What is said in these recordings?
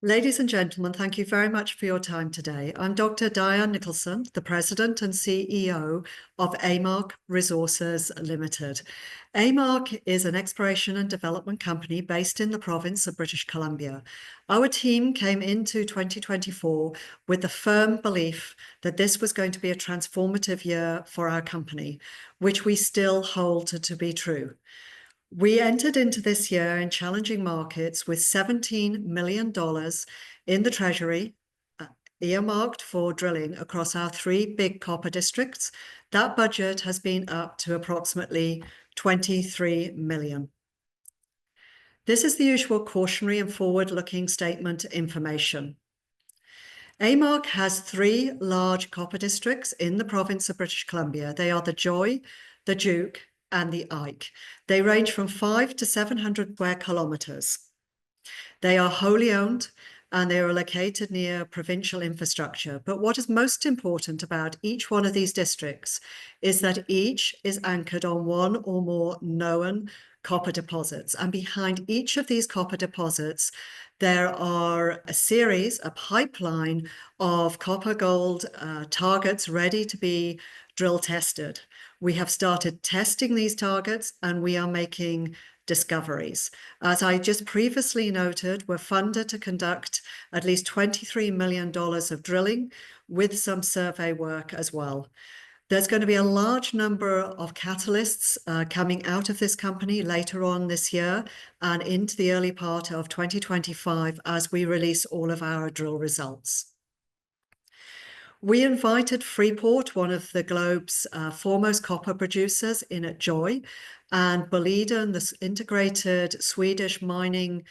Ladies and gentlemen, thank you very much for your time today. I'm Dr. Diane Nicolson, the President and CEO of Amarc Resources Limited. Amarc is an exploration and development company based in the province of British Columbia. Our team came into 2024 with the firm belief that this was going to be a transformative year for our company, which we still hold to be true. We entered into this year in challenging markets with $17 million in the treasury, earmarked for drilling across our three big copper districts. That budget has been up to approximately $23 million. This is the usual cautionary and forward-looking statement information. Amarc has three large copper districts in the province of British Columbia. They are the Joy, the Duke, and the Ike. They range from 5 to 700 square kilometers. They are wholly owned and they are located near provincial infrastructure. But what is most important about each one of these districts is that each is anchored on one or more known copper deposits. And behind each of these copper deposits, there are a pipeline of copper gold targets ready to be drill tested. We have started testing these targets and we are making discoveries. As I just previously noted, we're funded to conduct at least $23 million of drilling with some survey work as well. There's going to be a large number of catalysts coming out of this company later on this year and into the early part of 2025 as we release all of our drill results. We invited Freeport, one of the globe's foremost copper producers, in at Joy, and Boliden, the integrated Swedish mining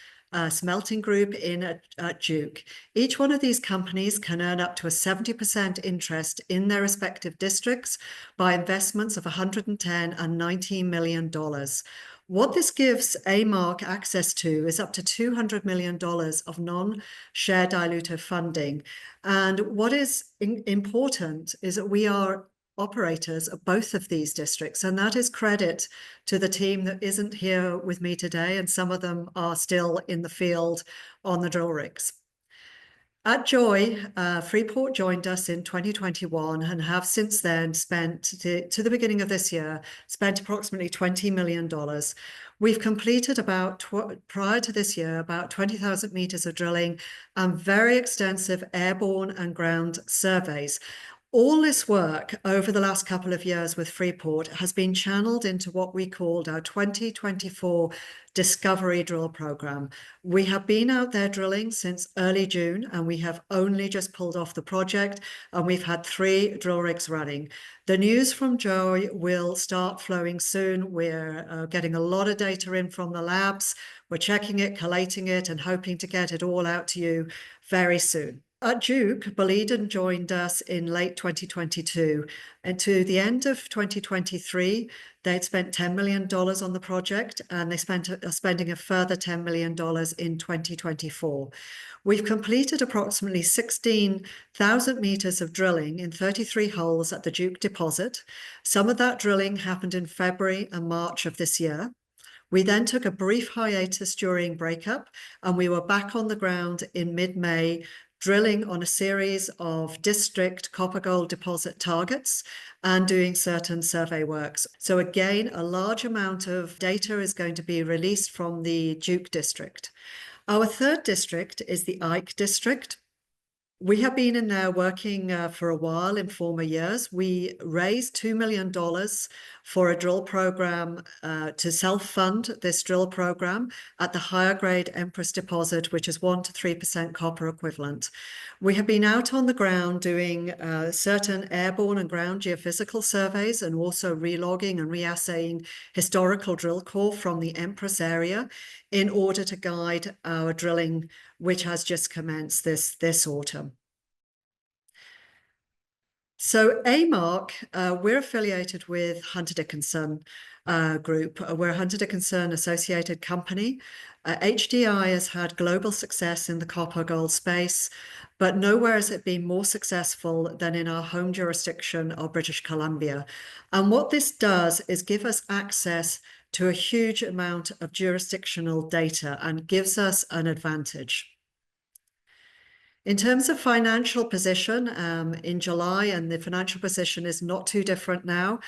smelting group, in at Duke. Each one of these companies can earn up to a 70% interest in their respective districts by investments of $110 and $19 million. What this gives Amarc access to is up to $200 million of non-share dilutive funding. And what is important is that we are operators of both of these districts, and that is credit to the team that isn't here with me today, and some of them are still in the field on the drill rigs. At Joy, Freeport joined us in 2021 and have since then spent, to the beginning of this year, spent approximately $20 million. We've completed prior to this year, about 20,000 meters of drilling and very extensive airborne and ground surveys. All this work over the last couple of years with Freeport has been channeled into what we called our 2024 Discovery Drill Program. We have been out there drilling since early June, and we have only just pulled off the project, and we've had 3 drill rigs running. The news from Joy will start flowing soon. We're getting a lot of data in from the labs. We're checking it, collating it, and hoping to get it all out to you very soon. At Duke, Boliden joined us in late 2022, and to the end of 2023, they'd spent $10 million on the project, and they are spending a further $10 million in 2024. We've completed approximately 16,000 meters of drilling in 33 holes at the Duke deposit. Some of that drilling happened in February and March of this year. We then took a brief hiatus during breakup, and we were back on the ground in mid-May, drilling on a series of district copper gold deposit targets and doing certain survey works. So again, a large amount of data is going to be released from the Duke district. Our third district is the Ike district. We have been in there working for a while in former years. We raised $2 million for a drill program to self-fund this drill program at the higher grade Empress deposit, which is 1 to 3% copper equivalent. We have been out on the ground doing certain airborne and ground geophysical surveys and also relogging and reassaying historical drill core from the Empress area in order to guide our drilling, which has just commenced this autumn. So Amarc, we're affiliated with Hunter Dickinson Group. We're a Hunter Dickinson associated company. HDI has had global success in the copper gold space, but nowhere has it been more successful than in our home jurisdiction of British Columbia. And what this does is give us access to a huge amount of jurisdictional data and gives us an advantage. In terms of financial position, in July, and the financial position is not too different now.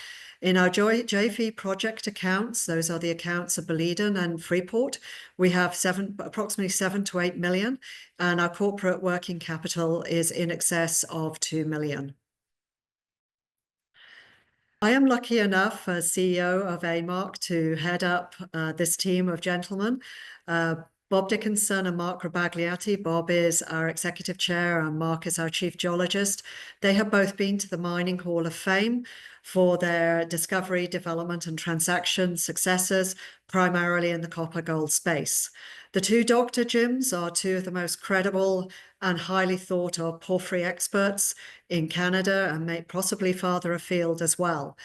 In our JV project accounts, those are the accounts of Boliden and Freeport, we have approximately 7 to 8 million, and our corporate working capital is in excess of 2 million. I am lucky enough as CEO of Amarc to head up this team of gentlemen. Bob Dickinson and Mark Rabagliati. Bob is our executive chair and Mark is our chief geologist. They have both been to the Mining Hall of Fame for their discovery, development, and transaction successes, primarily in the copper gold space. The two Dr. Jims are two of the most credible and highly thought of porphyry experts in Canada and may possibly farther afield as well.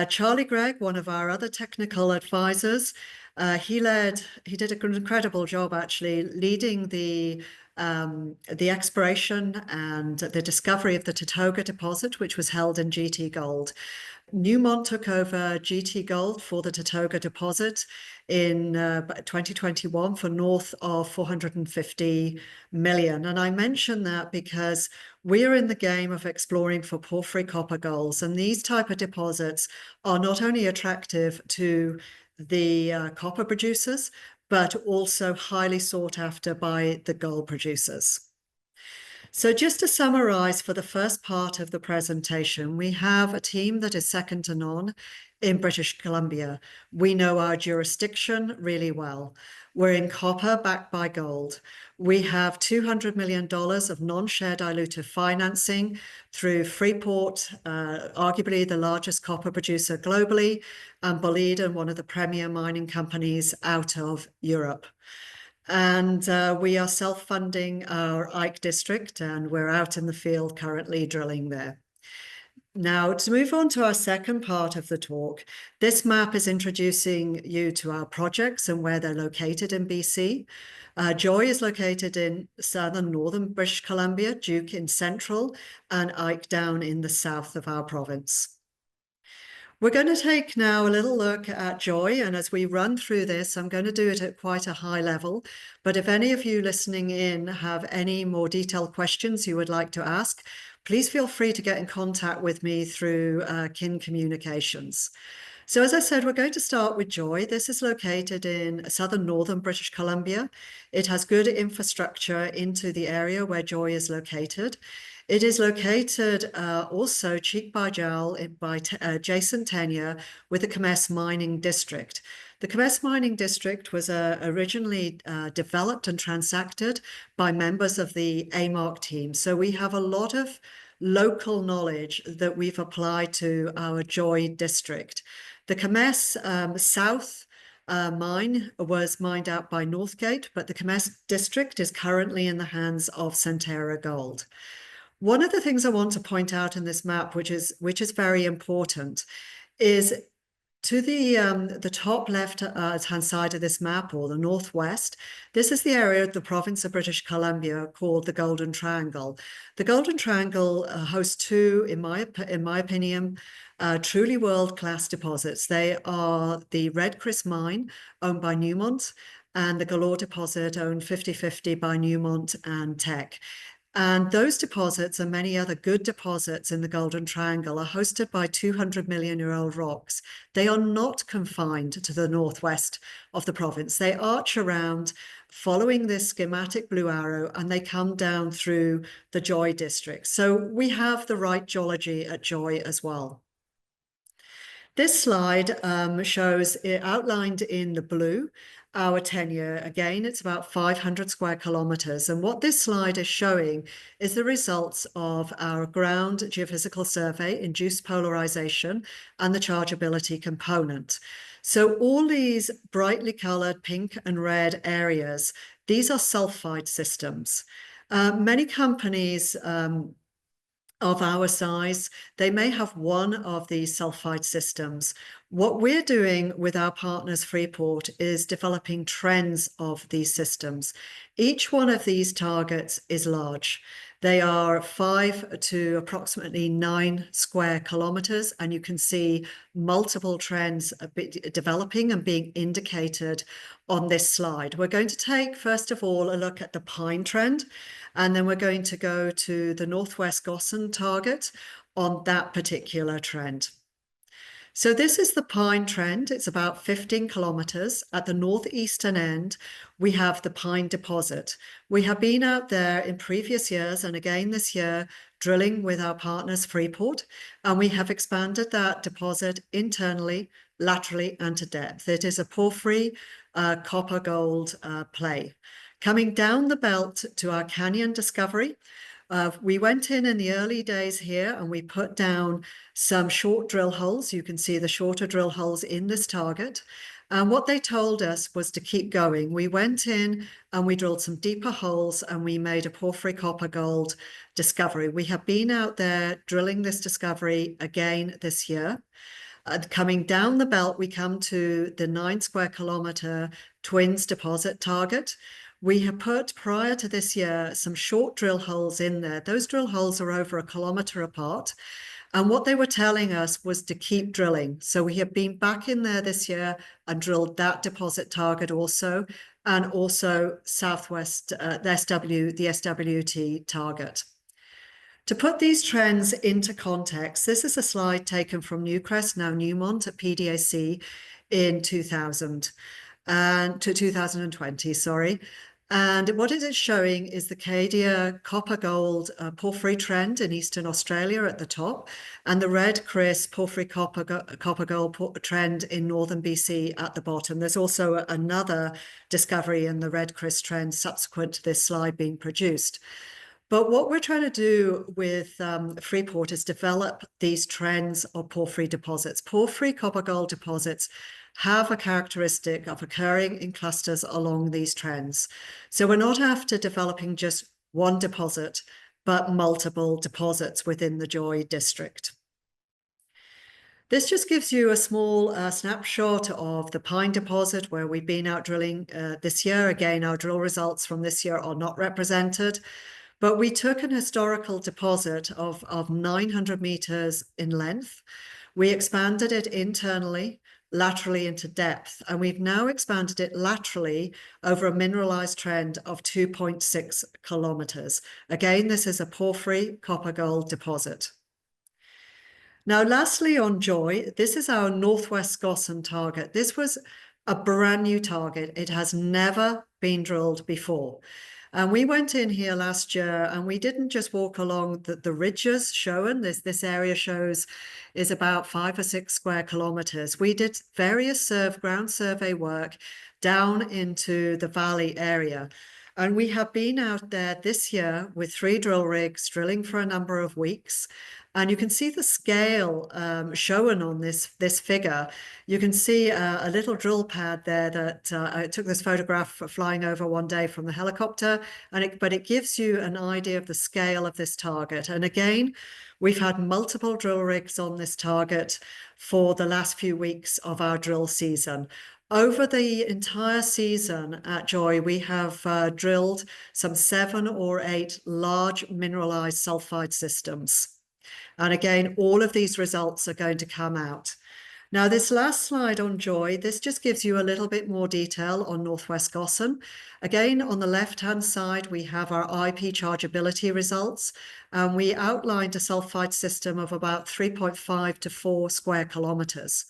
Charlie Gregg, one of our other technical advisors, he did an incredible job actually leading the exploration and the discovery of the Tatoga deposit, which was held in GT Gold. Newmont took over GT Gold for the Tatoga deposit in 2021 for north of 450 million. And I mention that because we're in the game of exploring for porphyry copper golds, and these type of deposits are not only attractive to the copper producers, but also highly sought after by the gold producers. So just to summarize for the first part of the presentation, we have a team that is second to none in British Columbia. We know our jurisdiction really well. We're in copper backed by gold. We have $200 million of non-share dilutive financing through Freeport, arguably the largest copper producer globally, and Boliden, one of the premier mining companies out of Europe. And we are self-funding our Ike district, and we're out in the field currently drilling there. Now, to move on to our second part of the talk, this map is introducing you to our projects and where they're located in BC. Joy is located in southern northern British Columbia, Duke in central, and Ike down in the south of our province. We're going to take now a little look at Joy, and as we run through this, I'm going to do it at quite a high level, but if any of you listening in have any more detailed questions you would like to ask, please feel free to get in contact with me through Kin Communications. So as I said, we're going to start with Joy. This is located in southern northern British Columbia. It has good infrastructure into the area where Joy is located. It is located also cheek by jowl by adjacent tenure with the Kemess Mining District. The Kemess Mining District was originally developed and transacted by members of the Amarc team. So we have a lot of local knowledge that we've applied to our Joy district. The Kemess South mine was mined out by Northgate, but the Kemess district is currently in the hands of Centerra Gold. One of the things I want to point out in this map, which is very important, is to the top left-hand side of this map, or the northwest, this is the area of the province of British Columbia called the Golden Triangle. The Golden Triangle hosts two, in my opinion, truly world-class deposits. They are the Red Chris mine, owned by Newmont, and the Galore deposit, owned 50-50 by Newmont and Teck. And those deposits and many other good deposits in the Golden Triangle are hosted by 200-million-year-old rocks. They are not confined to the northwest of the province. They arch around following this schematic blue arrow, and they come down through the Joy district. So we have the right geology at Joy as well. This slide shows it outlined in the blue our tenure. Again, it's about 500 square kilometers. And what this slide is showing is the results of our ground geophysical survey, induced polarization, and the chargeability component. So all these brightly colored pink and red areas, these are sulfide systems. Many companies of our size, they may have one of these sulfide systems. What we're doing with our partners Freeport is developing trends of these systems. Each one of these targets is large. They are 5 to approximately 9 square kilometers, and you can see multiple trends developing and being indicated on this slide. We're going to take, first of all, a look at the pine trend, and then we're going to go to the Northwest Gossan target on that particular trend. So this is the pine trend. It's about 15 kilometers. At the northeastern end, we have the pine deposit. We have been out there in previous years and again this year drilling with our partners Freeport, and we have expanded that deposit internally, laterally, and to depth. It is a porphyry copper gold play. Coming down the belt to our canyon discovery, we went in the early days here and we put down some short drill holes. You can see the shorter drill holes in this target. And what they told us was to keep going. We went in and we drilled some deeper holes and we made a porphyry copper gold discovery. We have been out there drilling this discovery again this year. Coming down the belt, we come to the 9 square kilometer Twins deposit target. We have put, prior to this year, some short drill holes in there. Those drill holes are over 1 kilometer apart. And what they were telling us was to keep drilling. So we have been back in there this year and drilled that deposit target also, and also Southwest, the SWT target. To put these trends into context, this is a slide taken from Newcrest, now Newmont, at PDAC in 2020, sorry. And what it is showing is the Cadia copper gold porphyry trend in Eastern Australia at the top, and the red Chris porphyry copper gold trend in Northern BC at the bottom. There's also another discovery in the red Chris trend subsequent to this slide being produced. But what we're trying to do with Freeport is develop these trends of porphyry deposits. Porphyry copper gold deposits have a characteristic of occurring in clusters along these trends. So we're not after developing just one deposit, but multiple deposits within the Joy district. This just gives you a small snapshot of the pine deposit where we've been out drilling this year. Again, our drill results from this year are not represented, but we took an historical deposit of 900 meters in length. We expanded it internally, laterally into depth, and we've now expanded it laterally over a mineralized trend of 2.6 kilometers. Again, this is a porphyry copper gold deposit. Now, lastly on Joy, this is our Northwest Gossan target. This was a brand new target. It has never been drilled before. And we went in here last year and we didn't just walk along the ridges shown. This area shows is about 5 or 6 square kilometers. We did various ground survey work down into the valley area. And we have been out there this year with 3 drill rigs drilling for a number of weeks. And you can see the scale shown on this figure. You can see a little drill pad there that I took this photograph flying over one day from the helicopter, but it gives you an idea of the scale of this target. And again, we've had multiple drill rigs on this target for the last few weeks of our drill season. Over the entire season at Joy, we have drilled some 7 or 8 large mineralized sulfide systems. And again, all of these results are going to come out. Now, this last slide on Joy, this just gives you a little bit more detail on Northwest Gossan. Again, on the left-hand side, we have our IP chargeability results. And we outlined a sulfide system of about 3.5 to 4 square kilometers.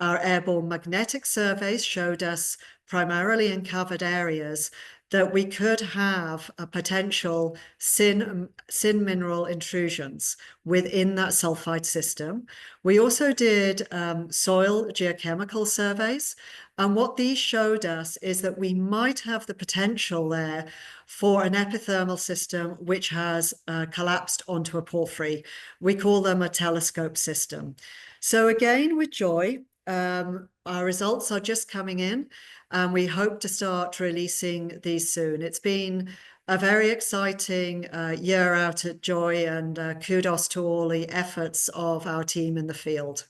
Our airborne magnetic surveys showed us, primarily in covered areas, that we could have a potential sin mineral intrusions within that sulfide system. We also did soil geochemical surveys. And what these showed us is that we might have the potential there for an epithermal system which has collapsed onto a porphyry. We call them a telescope system. So again, with Joy, our results are just coming in, and we hope to start releasing these soon. It's been a very exciting year out at Joy, and kudos to all the efforts of our team in the field.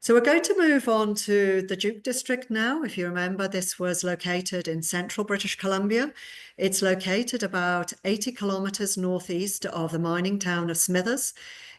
So we're going to move on to the Duke District now. If you remember, this was located in central British Columbia. It's located about 80 kilometers northeast of the mining town of Smithers.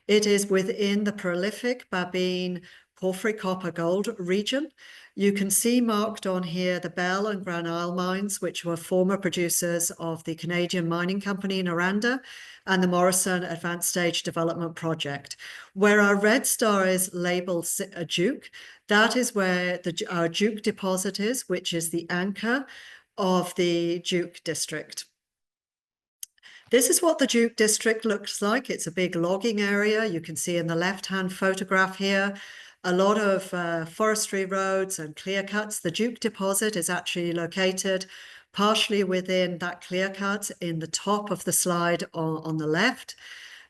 It is within the prolific Babine porphyry copper gold region. You can see marked on here the Bell and Gran Isle mines, which were former producers of the Canadian mining company Noranda and the Morrison Advanced Stage Development Project. Where our red star is labeled a Duke, that is where our Duke deposit is, which is the anchor of the Duke District. This is what the Duke District looks like. It's a big logging area. You can see in the left-hand photograph here, a lot of forestry roads and clear cuts. The Duke deposit is actually located partially within that clear cut in the top of the slide on the left,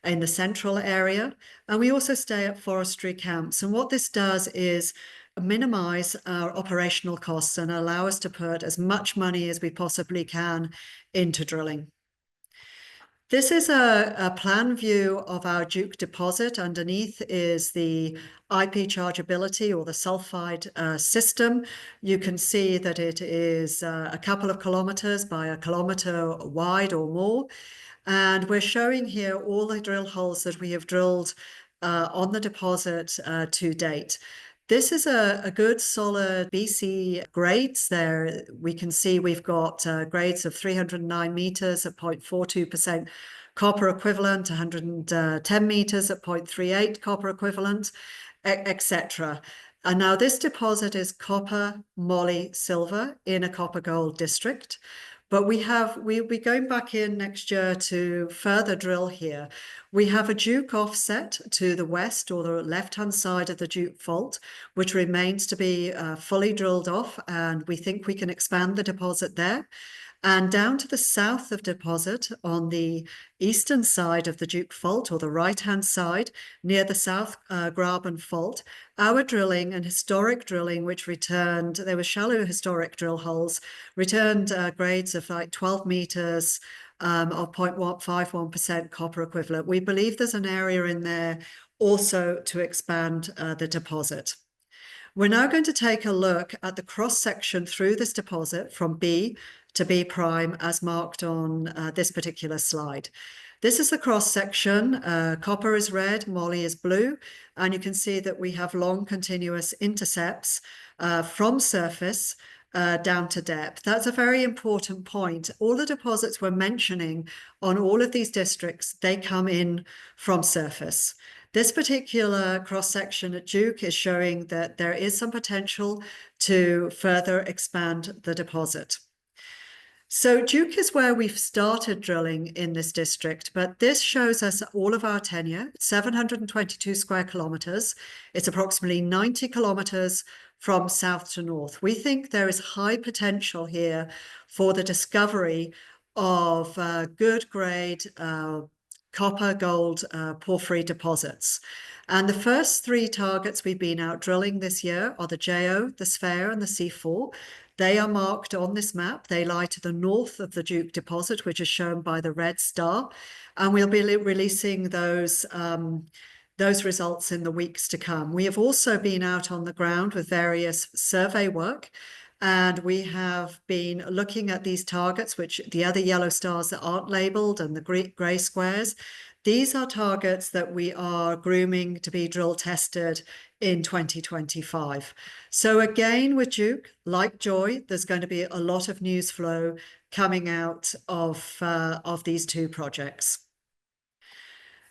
in the central area. And we also stay at forestry camps. And what this does is minimize our operational costs and allow us to put as much money as we possibly can into drilling. This is a plan view of our Duke deposit. Underneath is the IP chargeability or the sulfide system. You can see that it is a couple of kilometers by a kilometer wide or more. And we're showing here all the drill holes that we have drilled on the deposit to date. This is a good solid BC grades there. We can see we've got grades of 309 meters at 0.42% copper equivalent, 110 meters at 0.38 copper equivalent, etc. And now this deposit is copper, moly, silver in a copper gold district. But we'll be going back in next year to further drill here. We have a Duke offset to the west or the left-hand side of the Duke fault, which remains to be fully drilled off, and we think we can expand the deposit there. And down to the south of deposit on the eastern side of the Duke fault, or the right-hand side, near the South Graben fault, our drilling and historic drilling, which returned, there were shallow historic drill holes, returned grades of like 12 meters of 0.51% copper equivalent. We believe there's an area in there also to expand the deposit. We're now going to take a look at the cross-section through this deposit from B to B prime as marked on this particular slide. This is the cross-section. Copper is red, moly is blue, and you can see that we have long continuous intercepts from surface down to depth. That's a very important point. All the deposits we're mentioning on all of these districts, they come in from surface. This particular cross-section at Duke is showing that there is some potential to further expand the deposit. So Duke is where we've started drilling in this district, but this shows us all of our tenure, 722 square kilometers. It's approximately 90 kilometers from south to north. We think there is high potential here for the discovery of good grade copper, gold, porphyry deposits. And the first three targets we've been out drilling this year are the JO, the Sphere, and the C4. They are marked on this map. They lie to the north of the Duke deposit, which is shown by the red star. And we'll be releasing those results in the weeks to come. We have also been out on the ground with various survey work, and we have been looking at these targets, which the other yellow stars that aren't labeled and the gray squares. These are targets that we are grooming to be drill tested in 2025. So again, with Duke, like Joy, there's going to be a lot of news flow coming out of these two projects.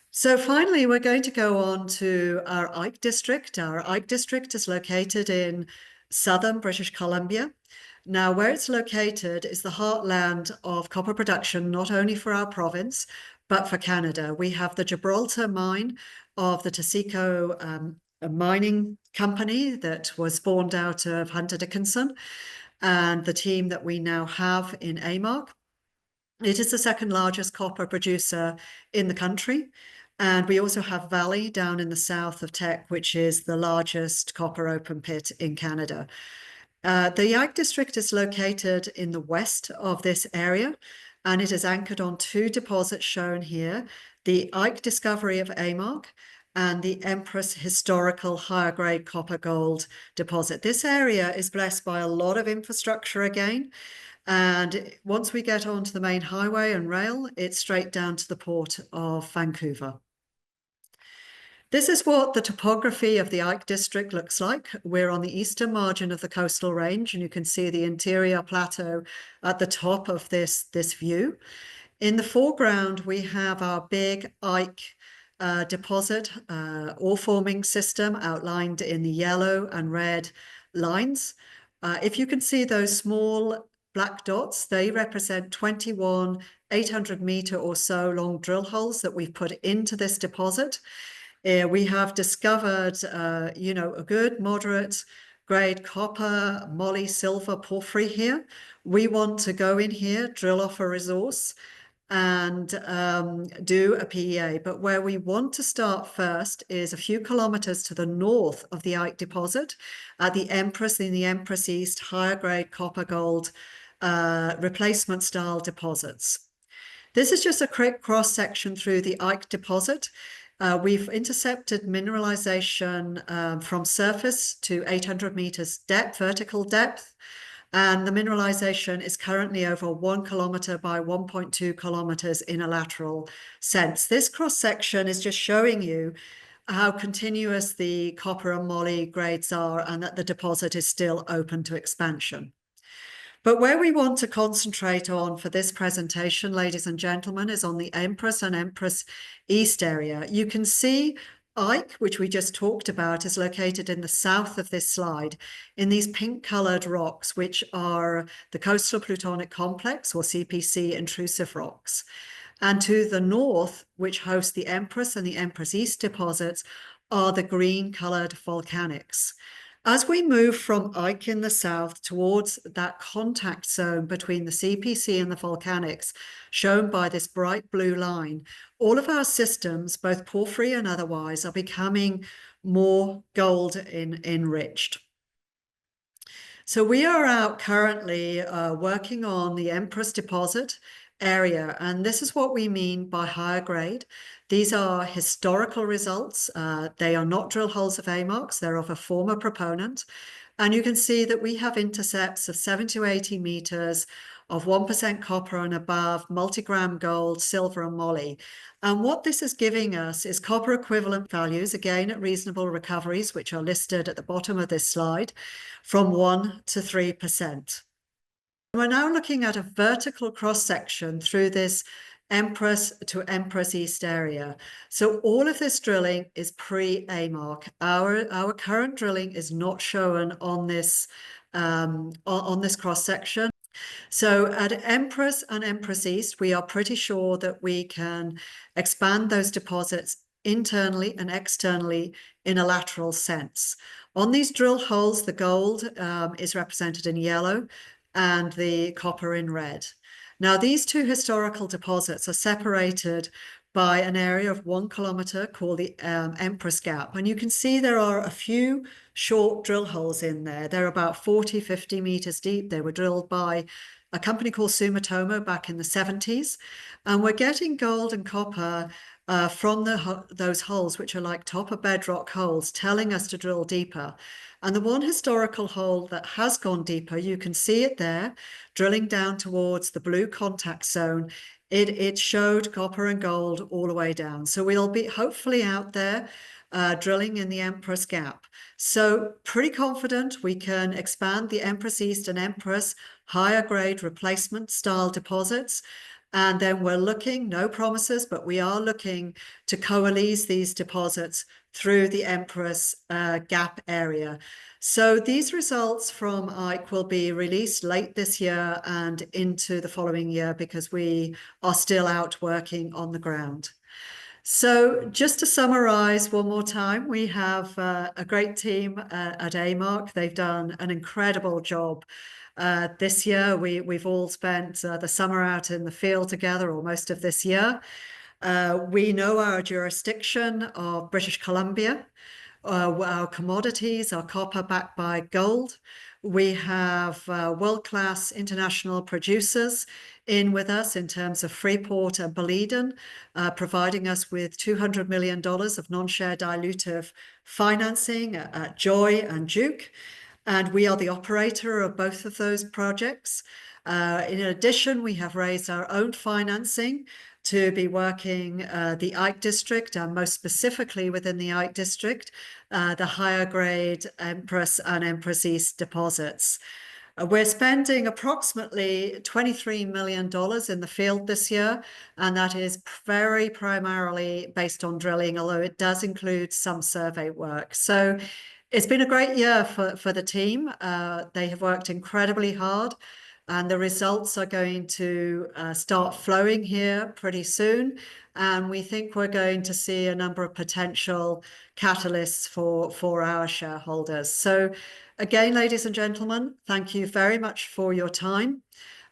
So finally, we're going to go on to our Ike district. Our Ike district is located in southern British Columbia. Now, where it's located is the heartland of copper production, not only for our province, but for Canada. We have the Gibraltar mine of the TSX-V a mining company that was spawned out of Hunter Dickinson and the team that we now have in Amarc. It is the second largest copper producer in the country. And we also have Valley down in the south of Teck, which is the largest copper open pit in Canada. The Ike district is located in the west of this area, and it is anchored on two deposits shown here, the Ike discovery of Amarc and the Empress historical higher grade copper gold deposit. This area is blessed by a lot of infrastructure again. And once we get onto the main highway and rail, it's straight down to the port of Vancouver. This is what the topography of the Ike district looks like. We're on the eastern margin of the coastal range, and you can see the interior plateau at the top of this view. In the foreground, we have our big Ike deposit ore forming system outlined in the yellow and red lines. If you can see those small black dots, they represent 21 800-meter or so long drill holes that we've put into this deposit. We have discovered, a good moderate grade copper, moly, silver, porphyry here. We want to go in here, drill off a resource, and do a PEA. But where we want to start first is a few kilometers to the north of the Ike deposit at the Empress, in the Empress East, higher grade copper gold replacement style deposits. This is just a quick cross section through the Ike deposit. We've intercepted mineralization from surface to 800 meters depth, vertical depth, and the mineralization is currently over 1 kilometer by 1.2 kilometers in a lateral sense. This cross section is just showing you how continuous the copper and moly grades are and that the deposit is still open to expansion. But where we want to concentrate on for this presentation, ladies and gentlemen, is on the Empress and Empress East area. You can see Ike, which we just talked about, is located in the south of this slide in these pink-colored rocks, which are the Coastal Plutonic Complex, or CPC, intrusive rocks. And to the north, which hosts the Empress and the Empress East deposits, are the green-colored volcanics. As we move from Ike in the south towards that contact zone between the CPC and the volcanics, shown by this bright blue line, all of our systems, both porphyry and otherwise, are becoming more gold enriched. So we are out currently working on the Empress deposit area, and this is what we mean by higher grade. These are historical results. They are not drill holes of Amarc's, they're of a former proponent. And you can see that we have intercepts of 7 to 80 meters of 1% copper and above, multigram gold, silver, and moly. And what this is giving us is copper equivalent values, again at reasonable recoveries, which are listed at the bottom of this slide, from 1 to 3%. We're now looking at a vertical cross-section through this Empress to Empress East area. So all of this drilling is pre-Amarc. Our current drilling is not shown on this cross-section. So at Empress and Empress East, we are pretty sure that we can expand those deposits internally and externally in a lateral sense. On these drill holes, the gold is represented in yellow and the copper in red. Now, these two historical deposits are separated by an area of 1 kilometer called the Empress Gap. And you can see there are a few short drill holes in there. They're about 40, 50 meters deep. They were drilled by a company called Sumitomo back in the 70s. And we're getting gold and copper from those holes, which are like top of bedrock holes, telling us to drill deeper. And the one historical hole that has gone deeper, you can see it there, drilling down towards the blue contact zone. It showed copper and gold all the way down. So we'll be hopefully out there drilling in the Empress Gap. So pretty confident we can expand the Empress East and Empress higher grade replacement style deposits. And then we're looking, no promises, but we are looking to coalesce these deposits through the Empress Gap area. So these results from Ike will be released late this year and into the following year because we are still out working on the ground. So just to summarize one more time, we have a great team at Amarc. They've done an incredible job. This year, we've all spent the summer out in the field together, or most of this year. We know our jurisdiction of British Columbia. Our commodities are copper backed by gold. We have world-class international producers in with us in terms of Freeport and Boliden, providing us with $200 million of non-share dilutive financing at Joy and Duke. And we are the operator of both of those projects. In addition, we have raised our own financing to be working the Ike District, and most specifically within the Ike District, the higher grade Empress and Empress East deposits. We're spending approximately $23 million in the field this year, and that is very primarily based on drilling, although it does include some survey work. So it's been a great year for the team. They have worked incredibly hard, and the results are going to start flowing here pretty soon. And we think we're going to see a number of potential catalysts for our shareholders. So again, ladies and gentlemen, thank you very much for your time.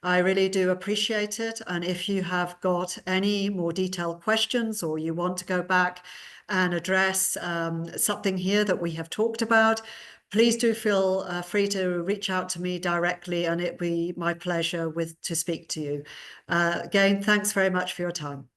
I really do appreciate it. And if you have got any more detailed questions, or you want to go back and address something here that we have talked about, please do feel free to reach out to me directly, and it'd be my pleasure to speak to you. Again, thanks very much for your time.